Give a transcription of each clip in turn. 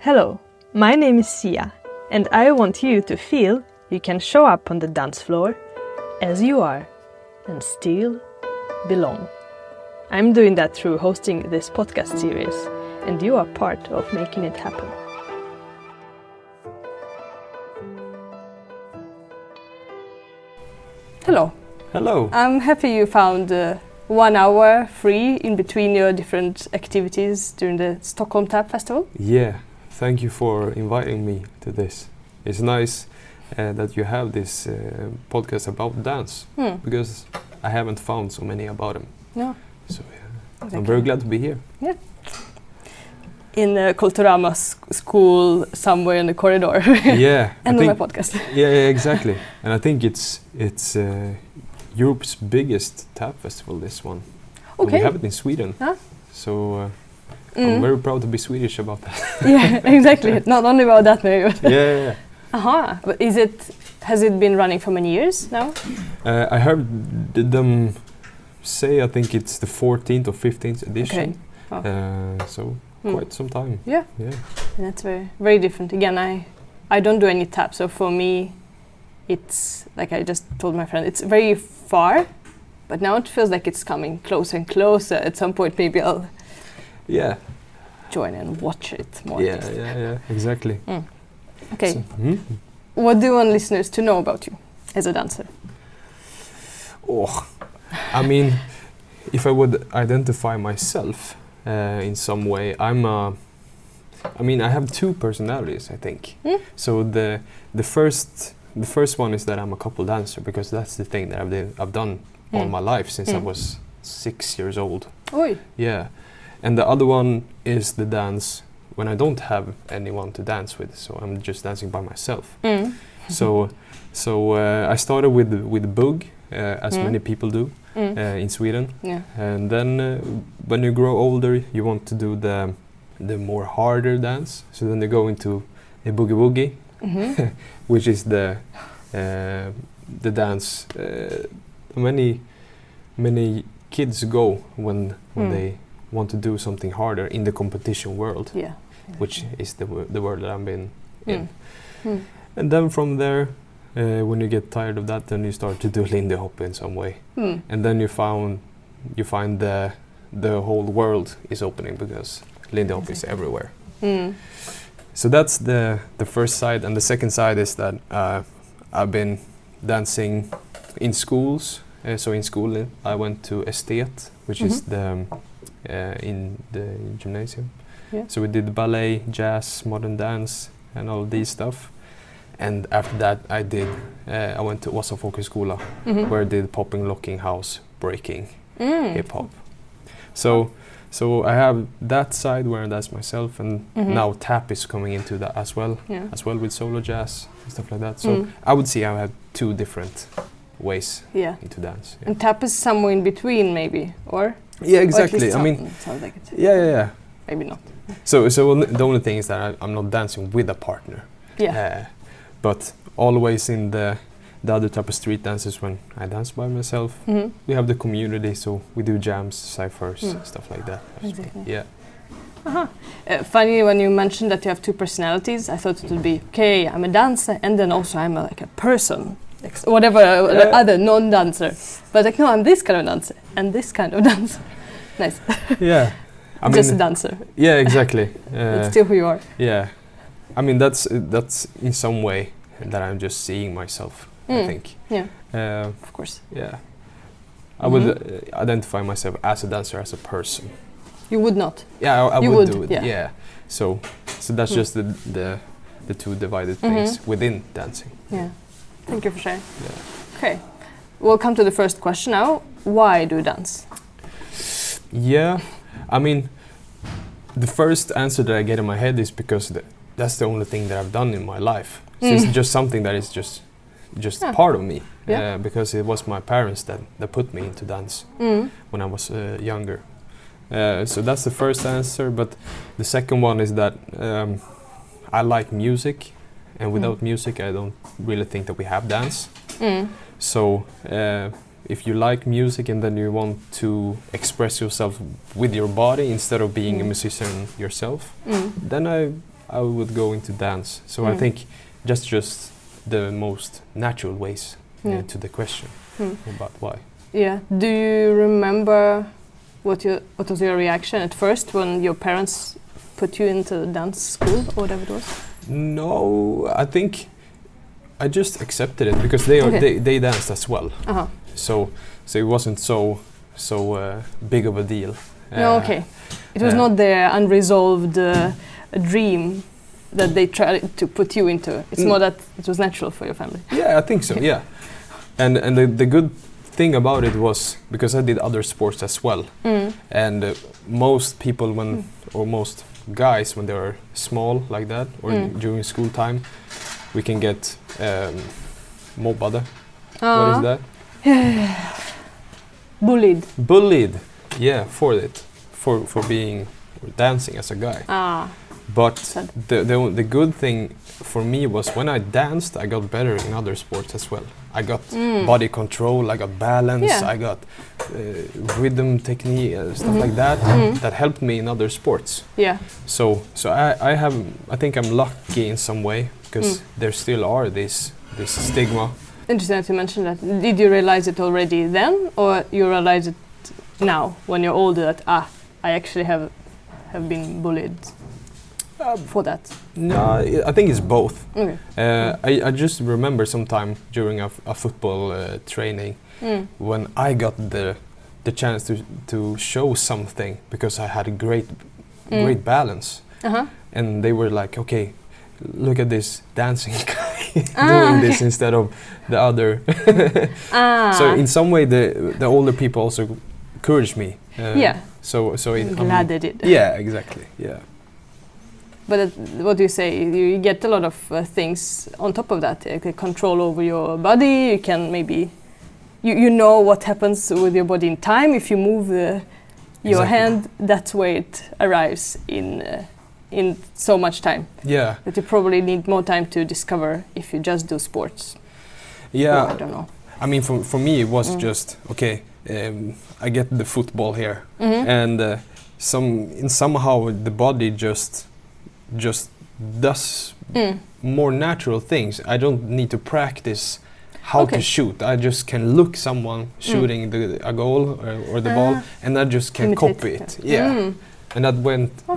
Hello, my name is Sia, and I want you to feel you can show up on the dance floor as you are and still belong. I'm doing that through hosting this podcast series, and you are part of making it happen. Hello. Hello. I'm happy you found 1 hour free in between your different activities during the Stockholm Tap Festival. Yeah, thank you for inviting me to this. It's nice that you have this podcast about dance, because I haven't found so many about them. No. So yeah, Exactly. I'm very glad to be here. Yeah. In a Kulturama school somewhere in the corridor. Yeah. And on my podcast. Yeah, exactly. And I think it's Europe's biggest tap festival, this one. And Okay. we have it in Sweden. Huh? So I'm very proud to be Swedish about that. Yeah, exactly. Not only about that maybe. But Yeah. Aha. But has it been running for many years now? I heard them say, I think it's the 14th or 15th edition. Okay. Oh. So quite some time. Yeah. Yeah. And that's very, very different. Again, I don't do any tap, so for me, it's like I just told my friend, it's very far, but now it feels like it's coming closer and closer. At some point, maybe I'll join and watch it more. Yeah, exactly. Okay. So, What do you want listeners to know about you as a dancer? Oh, I mean, if I would identify myself in some way, I have two personalities, I think. So the first one is that I'm a couple dancer, because that's the thing that I've done all my life since I was 6 years old. Oi. Yeah, and the other one is the dance when I don't have anyone to dance with, so I'm just dancing by myself. So I started with bugg, as many people do in Sweden. Yeah. And then when you grow older, you want to do the more harder dance. So then you go into a boogie woogie, which is the dance many kids go when they want to do something harder in the competition world. Yeah. Which is the world that I've been in. And then from there, when you get tired of that, then you start to do Lindy Hop in some way. And then you find the whole world is opening, because Lindy Hop is everywhere. So that's the first side, and the second side is that I've been dancing in schools. So in school I went to Estet, which is in the gymnasium. Yeah. So we did ballet, jazz, modern dance, and all these stuff. And after that, I went to Åsa Folkhögskola, where I did popping, locking, house, breaking, hip hop. So I have that side where that's myself, and now tap is coming into that as well with solo jazz and stuff like that. So I would say I have two different ways into dance. Yeah. And tap is somewhere in between, maybe, or? Yeah, exactly. Or at I least mean, sounds like it. Yeah. Maybe not. So the only thing is that I'm not dancing with a partner. Yeah. But always in the other type of street dances, when I dance by myself, we have the community, so we do jams, cyphers, stuff like that. Exactly. Yeah. Funny when you mentioned that you have two personalities, I thought it would be, okay, I'm a dancer, and then also I'm like a person, whatever other non-dancer. But like, no, I'm this kind of dancer, and this kind of dancer. Nice. Yeah. Just a dancer. Yeah, exactly. It's still who you are. Yeah. I mean, that's in some way that I'm just seeing myself, I think. Yeah. Of course. Yeah. I would identify myself as a dancer, as a person. You would not? Yeah, I would do it. Yeah. Yeah. So that's just the two divided things within dancing. Yeah. Thank you for sharing. Yeah. Okay. We'll come to the first question now. Why do you dance? Yeah. I mean, the first answer that I get in my head is because that's the only thing that I've done in my life. So it's just something that is just part of me. Yeah. Because it was my parents that put me into dance when I was younger. So that's the first answer. But the second one is that I like music, and without music I don't really think that we have dance. So if you like music and then you want to express yourself with your body instead of being a musician yourself, then I I would go into dance. So I think just the most natural ways to the question about why. Yeah. Do you remember what was your reaction at first when your parents put you into dance school or whatever it was? No, I think I just accepted it because they danced as well. So it wasn't so big of a deal. No, okay. It was not their unresolved dream that they tried to put you into. It's more that it was natural for your family. Yeah, I think so. Yeah, and the good thing about it was because I did other sports as well, and most people or most guys when they are small like that or during school time, we can get mobbade. What is that? Bullied. Yeah, for being dancing as a guy. But the good thing for me was when I danced, I got better in other sports as well. I got body control, I got balance, I got rhythm technique, stuff like that. That helped me in other sports. Yeah. So I think I'm lucky in some way because there still are this stigma. Interesting that you mentioned that. Did you realize it already then, or you realize it now when you're older that I actually have been bullied for that? No, I think it's both. Okay. I just remember sometime during a football training when I got the chance to show something because I had a great balance, and they were like, okay, look at this dancing guy doing this instead of the other. So in some way the older people also encouraged me. So I'm glad they did. Yeah, exactly. Yeah. But what do you say? You get a lot of things on top of that. Control over your body. You can maybe you know what happens with your body in time. If you move your hand, that's where it arrives in so much time. Yeah. That you probably need more time to discover if you just do sports. Yeah. Or, I don't know. I mean, for me, it was just okay. I get the football here, and somehow the body just does more natural things. I don't need to practice how to shoot. I just can look someone shooting a goal or the ball, and I just can copy it. Yeah. And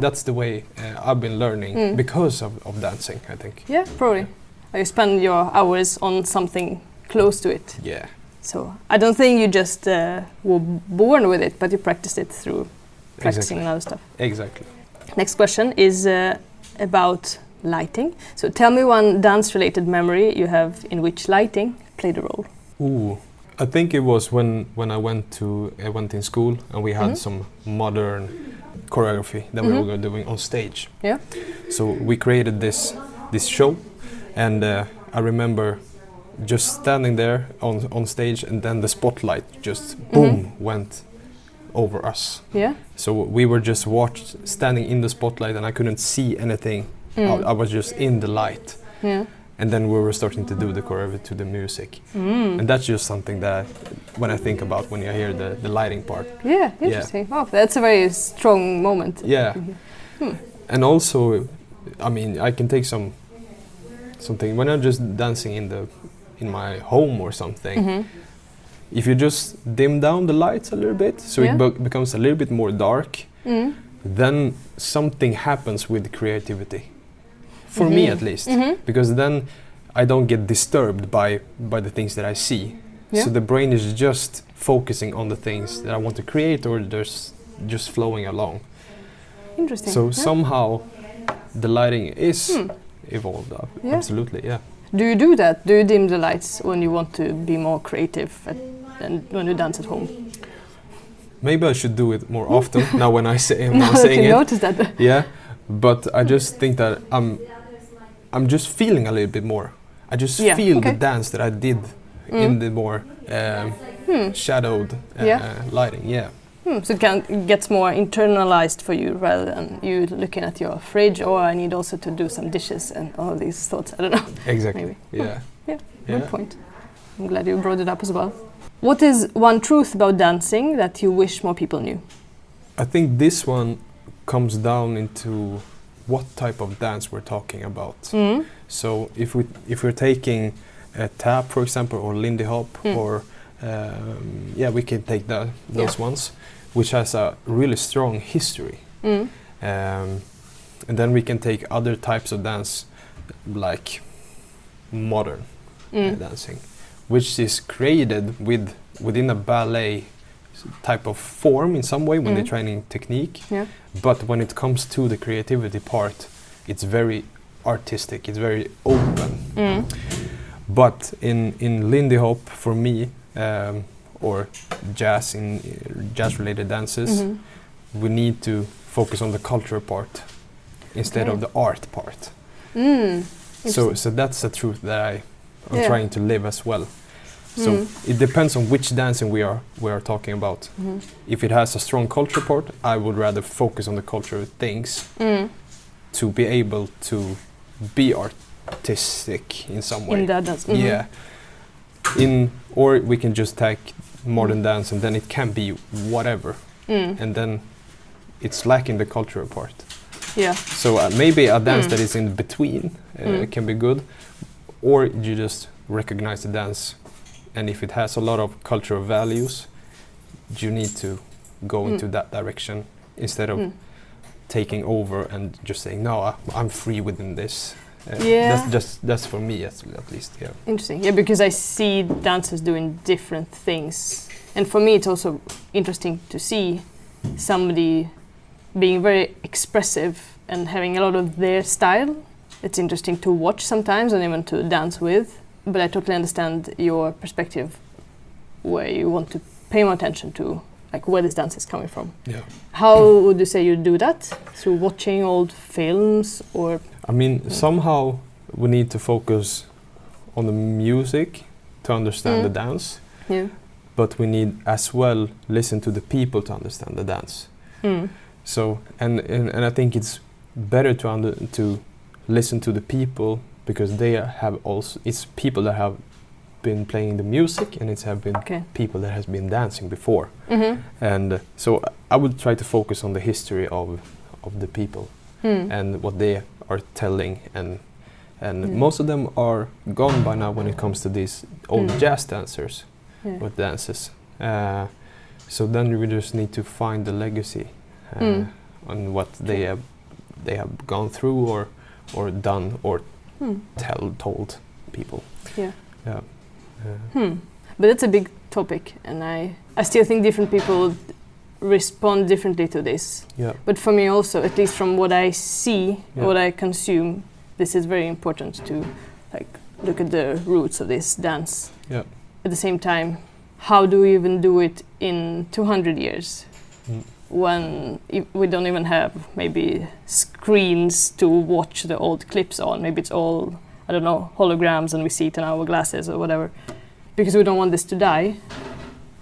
that's the way I've been learning because of dancing, I think. Yeah, probably. You spend your hours on something close to it. Yeah. So I don't think you just were born with it, but you practiced it through practicing and other stuff. Exactly. Next question is about lighting. So tell me one dance-related memory you have in which lighting played a role. Ooh, I think it was when I went in school and we had some modern choreography that we were doing on stage. Yeah. So we created this show, and I remember just standing there on stage, and then the spotlight just boom went over us. Yeah. So we were just standing in the spotlight, and I couldn't see anything. I was just in the light. Yeah. And then we were starting to do the choreography to the music. And that's just something that when I think about when you hear the lighting part. Yeah, interesting. Yeah. Wow, that's a very strong moment. Yeah. And also, I mean, I can take something when I'm just dancing in my home or something. If you just dim down the lights a little bit, so it becomes a little bit more dark, then something happens with creativity. For me at least, because then I don't get disturbed by the things that I see. Yeah. So the brain is just focusing on the things that I want to create, or there's just flowing along. Interesting. So somehow the lighting is evolved up. Yeah. Absolutely, yeah. Do you do that? Do you dim the lights when you want to be more creative and when you dance at home? Maybe I should do it more often now when I'm saying you it. Notice that. Yeah, but I just think that I'm just feeling a little bit more. I just feel the dance that I did in the more shadowed lighting. Yeah. So it gets more internalized for you rather than you looking at your fridge. Or I need also to do some dishes and all these thoughts. I don't know. Exactly. Maybe. Yeah. Yeah. Good point. I'm glad you brought it up as well. What is one truth about dancing that you wish more people knew? I think this one comes down into what type of dance we're talking about. So if we're taking a tap, for example, or Lindy Hop, or we can take those ones, which has a really strong history. And then we can take other types of dance, like modern dancing, which is created within a ballet type of form in some way when they're training technique. But when it comes to the creativity part, it's very artistic, it's very open. But in Lindy Hop, for me, or jazz, in jazz-related dances, we need to focus on the culture part instead of the art part. So that's the truth that I'm trying to live as well. So it depends on which dancing we are talking about. If it has a strong culture part, I would rather focus on the cultural things to be able to be artistic in some way. In that dance. Or we can just take modern dance and then it can be whatever. And then it's lacking the cultural part. So maybe a dance that is in between can be good, or you just recognize the dance, and if it has a lot of cultural values, you need to go into that direction instead of taking over and just saying, no, I'm free within this. That's for me at least. Interesting. Because I see dancers doing different things, and for me it's also interesting to see somebody being very expressive and having a lot of their style. It's interesting to watch sometimes and even to dance with, but I totally understand your perspective where you want to pay more attention to like where this dance is coming from. How would you say you do that? Through watching old films, or? I mean, somehow we need to focus on the music to understand the dance, but we need as well listen to the people to understand the dance. So and I think it's better to listen to the people, because they have also, it's people that have been playing the music, and it's have been people that has been dancing before. And so I would try to focus on the history of the people and what they are telling, and most of them are gone by now when it comes to these old jazz dancers with dances. So then we just need to find the legacy on what they have gone through or done or told people. But that's a big topic, and I still think different people respond differently to this. But for me also, at least from what I see, what I consume, this is very important to like look at the roots of this dance. At the same time, how do we even do it in 200 years? When we don't even have maybe screens to watch the old clips on. Maybe it's all, I don't know, holograms, and we see it in our glasses or whatever, because we don't want this to die,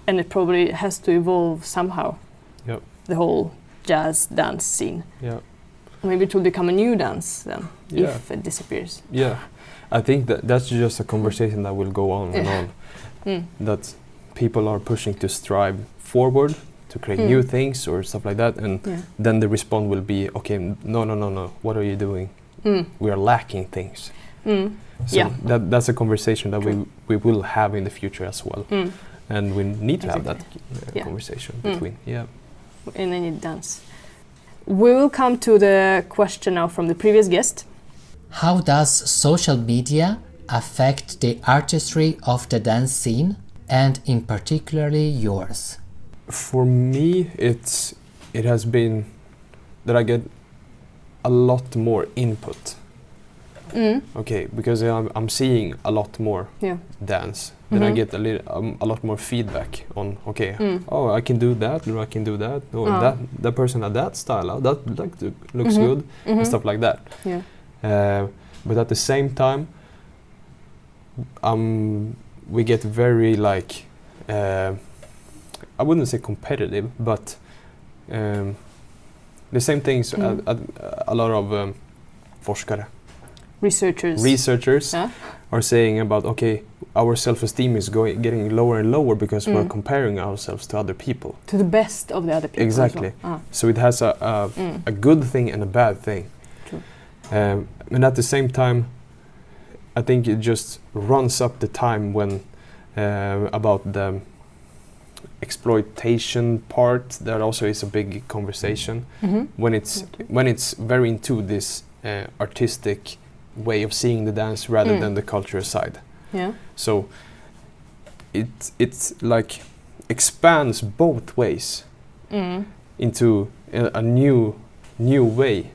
and it probably has to evolve somehow. The whole jazz dance scene. Maybe it will become a new dance then, if it disappears. I think that's just a conversation that will go on and on. That people are pushing to strive forward, to create new things or stuff like that, and then the response will be, okay, no, what are you doing? We are lacking things. So that's a conversation that we will have in the future as well, and we need to have that conversation between in any dance. We will come to the question now from the previous guest. How does social media affect the artistry of the dance scene, and in particularly yours? For me, it has been that I get a lot more input. Okay, because I'm seeing a lot more dance. Then I get a lot more feedback on, okay, oh, I can do that, or I can do that, or that person had that style, that looks good, and stuff like that. But at the same time, we get very like, I wouldn't say competitive, but the same things a lot of forskare. Researchers are saying about, okay, our self-esteem is getting lower and lower because we're comparing ourselves to other people. To the best of the other people. Exactly. So it has a good thing and a bad thing. True. And at the same time, I think it just runs up the time when about the exploitation part. That also is a big conversation when it's very into this artistic way of seeing the dance rather than the cultural side. Yeah. So it's like expands both ways into a new way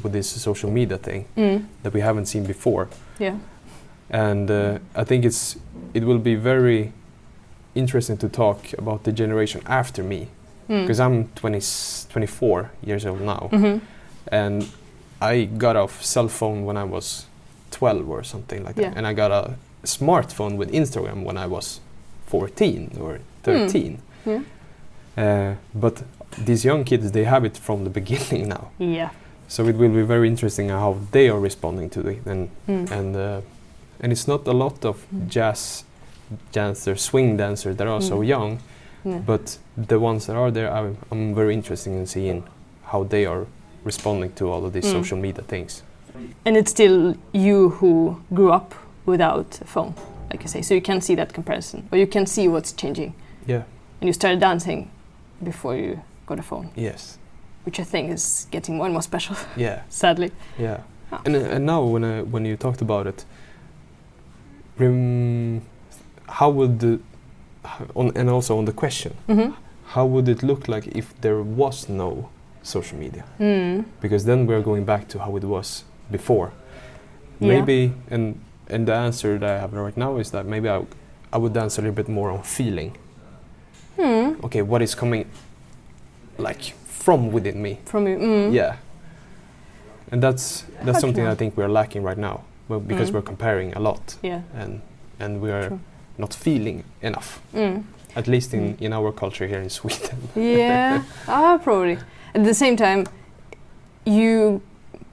with this social media thing that we haven't seen before. Yeah. And I think it will be very interesting to talk about the generation after me, because I'm 24 years old now, and I got a cell phone when I was 12 or something like that, and I got a smartphone with Instagram when I was 14 or 13. But these young kids, they have it from the beginning now. Yeah. So it will be very interesting how they are responding to it, and it's not a lot of jazz dancers, swing dancers that are so young, but the ones that are there, I'm very interested in seeing how they are responding to all of these social media things. And it's still you who grew up without a phone, like you say, so you can see that comparison, or you can see what's changing. Yeah. And you started dancing before you got a phone. Yes. Which I think is getting more and more special. Yeah. Sadly. Yeah. And now when you talked about it, how would and also on the question, how would it look like if there was no social media? Because then we're going back to how it was before. Maybe, and the answer that I have right now is that maybe I would dance a little bit more on feeling. Okay, what is coming like from within me? From you. Yeah. And that's something I think we're lacking right now, because we're comparing a lot. Yeah. And we are not feeling enough. At least in our culture here in Sweden. Yeah, probably. At the same time, you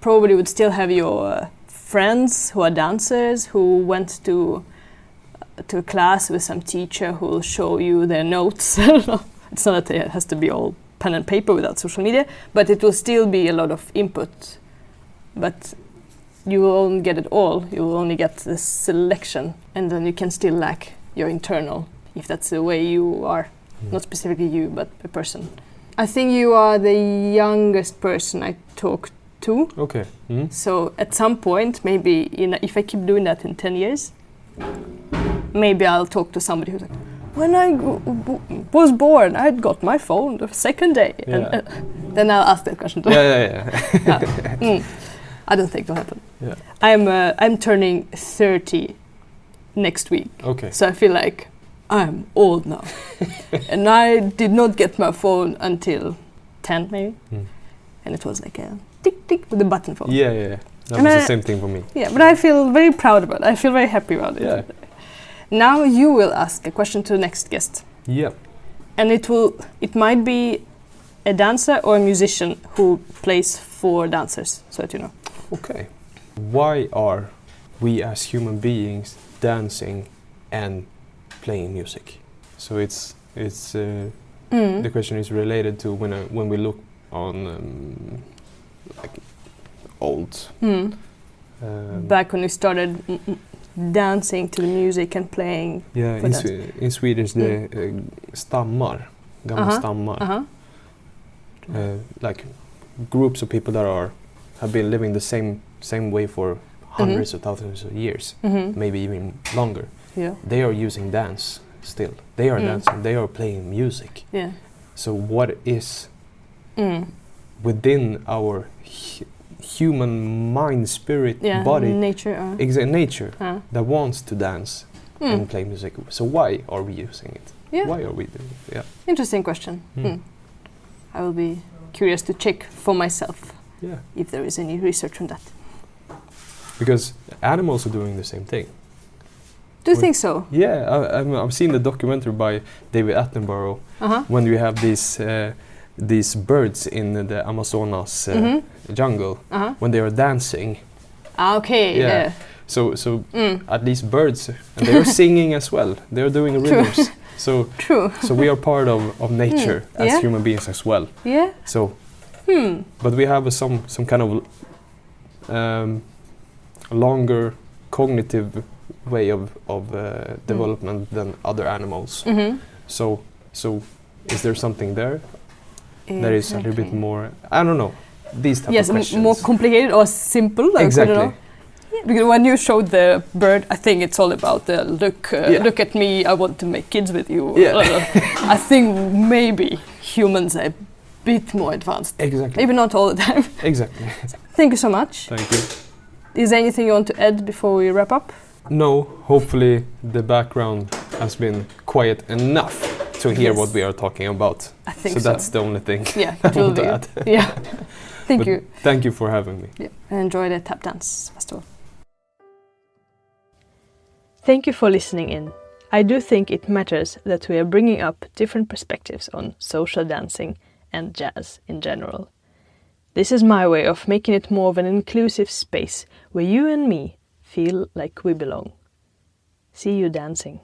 probably would still have your friends who are dancers who went to a class with some teacher who will show you their notes. It's not that it has to be all pen and paper without social media, but it will still be a lot of input. But you will only get it all. You will only get the selection, and then you can still lack your internal, if that's the way you are. Not specifically you, but a person. I think you are the youngest person I talked to. Okay. So at some point, maybe if I keep doing that in 10 years, maybe I'll talk to somebody who's like, when I was born, I got my phone the second day. Yeah. And then I'll ask that question. Yeah. I don't think it'll happen. Yeah. I'm turning 30 next week. Okay. So I feel like I'm old now. And I did not get my phone until 10 maybe. And it was like a tick tick with a button phone. Yeah. That was the same thing for me. Yeah, but I feel very proud about it. I feel very happy about it. Yeah. Now you will ask a question to the next guest. Yeah. And it might be a dancer or a musician who plays for dancers, so that you know. Okay. Why are we as human beings dancing and playing music? So it's the question is related to when we look on like old. Back when you started dancing to the music and playing. Yeah, in Swedish the stammar, gamla stammar. Like groups of people that have been living the same way for hundreds of thousands of years, maybe even longer. Yeah. They are using dance still. They are dancing. They are playing music. Yeah. So what is within our human mind, spirit, body, nature that wants to dance and play music? So why are we using it? Yeah. Why are we doing it? Yeah. Interesting question. I will be curious to check for myself if there is any research on that. Because animals are doing the same thing. Do you think so? Yeah, I've seen the documentary by David Attenborough when we have these birds in the Amazonas jungle when they are dancing. Okay. Yeah. So at least birds, and they are singing as well. They are doing rhythms. So True. So we are part of nature as human beings as well. Yeah. So, but we have some kind of longer cognitive way of development than other animals. So is there something there that is a little bit more, I don't know, these type of questions? More complicated or simple? Like, exactly. I don't know. Yeah, because when you showed the bird, I think it's all about the look at me, I want to make kids with you. Yeah. I think maybe humans are a bit more advanced. Exactly. Maybe not all the time. Exactly. Thank you so much. Thank you. Is there anything you want to add before we wrap up? No, hopefully the background has been quiet enough to hear what we are talking about. I think so. So that's the only thing Yeah, I it will want be. to add. Yeah. Thank you. Thank you for having me. Yeah. And enjoy the tap dance festival. Thank you for listening in. I do think it matters that we are bringing up different perspectives on social dancing and jazz in general. This is my way of making it more of an inclusive space where you and me feel like we belong. See you dancing.